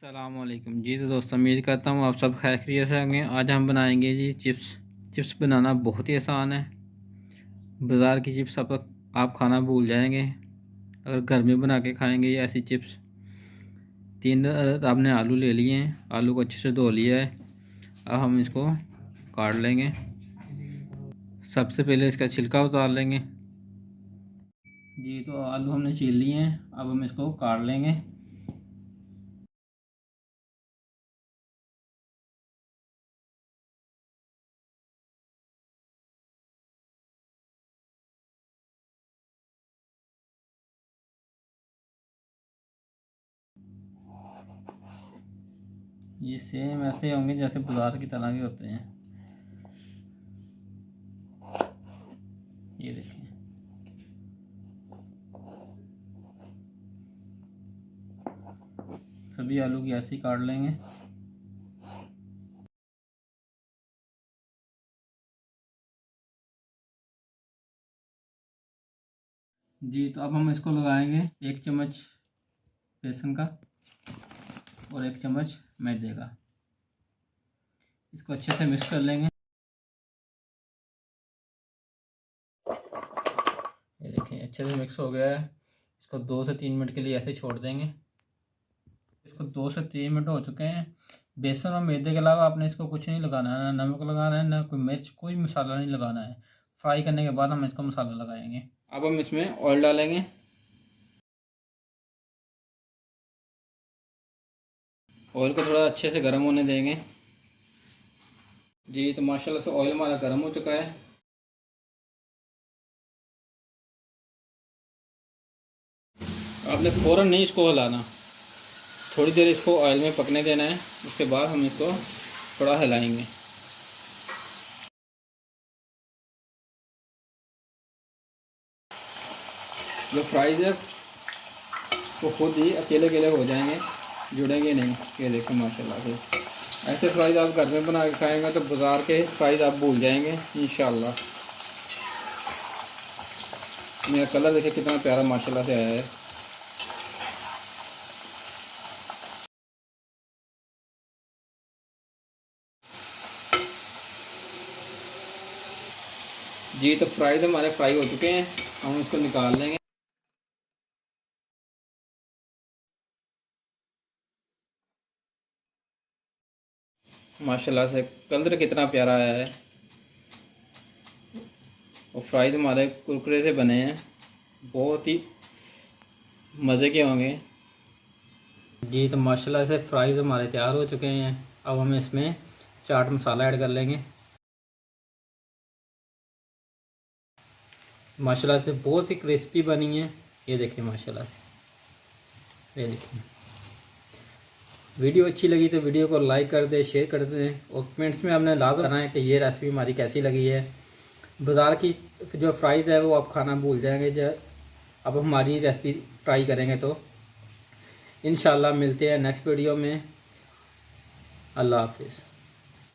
अस्सलामुअलैकुम जी। तो दोस्तों उम्मीद करता हूँ आप सब खैरियत से होंगे। आज हम बनाएंगे जी चिप्स बनाना बहुत ही आसान है। बाज़ार की चिप्स आप खाना भूल जाएंगे अगर घर में बना के खाएंगे ये ऐसी चिप्स। 3 आपने आलू ले लिए हैं, आलू को अच्छे से धो लिया है। अब हम इसको काट लेंगे। सबसे पहले इसका छिलका उतार लेंगे जी। तो आलू हमने छील लिए हैं, अब हम इसको काट लेंगे। ये सेम ऐसे होंगे जैसे बाजार की तरह के होते हैं। ये देखिए, सभी आलू की ऐसे ही काट लेंगे। जी तो अब हम इसको लगाएंगे 1 चम्मच बेसन का और 1 चम्मच मैदे का। इसको अच्छे से मिक्स कर लेंगे। ये देखिए अच्छे से मिक्स हो गया है। इसको 2 से 3 मिनट के लिए ऐसे छोड़ देंगे। इसको 2 से 3 मिनट हो चुके हैं। बेसन और मैदे के अलावा आपने इसको कुछ नहीं लगाना है, ना नमक लगाना है, ना कोई मिर्च, कोई मसाला नहीं लगाना है। फ्राई करने के बाद हम इसको मसाला लगाएंगे। अब हम इसमें ऑयल डालेंगे। ऑयल को थोड़ा अच्छे से गर्म होने देंगे जी। तो माशाल्लाह से ऑयल हमारा गर्म हो चुका है। आपने फ़ौरन नहीं इसको हिलाना, थोड़ी देर इसको ऑयल में पकने देना है। उसके बाद हम इसको थोड़ा हिलाएंगे। जो फ्राइज़ है वो खुद ही अकेले अकेले हो जाएंगे, जुड़ेंगे नहीं। ये देखो माशाल्लाह से ऐसे फ्राइज़ आप घर में बना के खाएंगे तो बाज़ार के फ्राइज़ आप भूल जाएंगे इंशाल्लाह। मेरा कलर देखिए कितना प्यारा माशाल्लाह से आया है। जी तो फ्राइज़ हमारे फ्राई हो चुके हैं, हम इसको निकाल लेंगे। माशाल्लाह से कलर कितना प्यारा आया है और फ्राइज़ हमारे कुरकुरे से बने हैं, बहुत ही मज़े के होंगे जी। तो माशाल्लाह से फ्राइज़ हमारे तैयार हो चुके हैं। अब हम इसमें चाट मसाला ऐड कर लेंगे। माशाल्लाह से बहुत ही क्रिस्पी बनी है। ये देखिए माशाल्लाह से, ये देखिए। वीडियो अच्छी लगी तो वीडियो को लाइक कर दें, शेयर कर दें और कमेंट्स में आपने लाजम करना है कि ये रेसिपी हमारी कैसी लगी है। बाज़ार की जो फ्राइज़ है वो आप खाना भूल जाएंगे जब अब हमारी रेसिपी ट्राई करेंगे तो। इंशाल्लाह मिलते हैं नेक्स्ट वीडियो में। अल्लाह हाफिज़।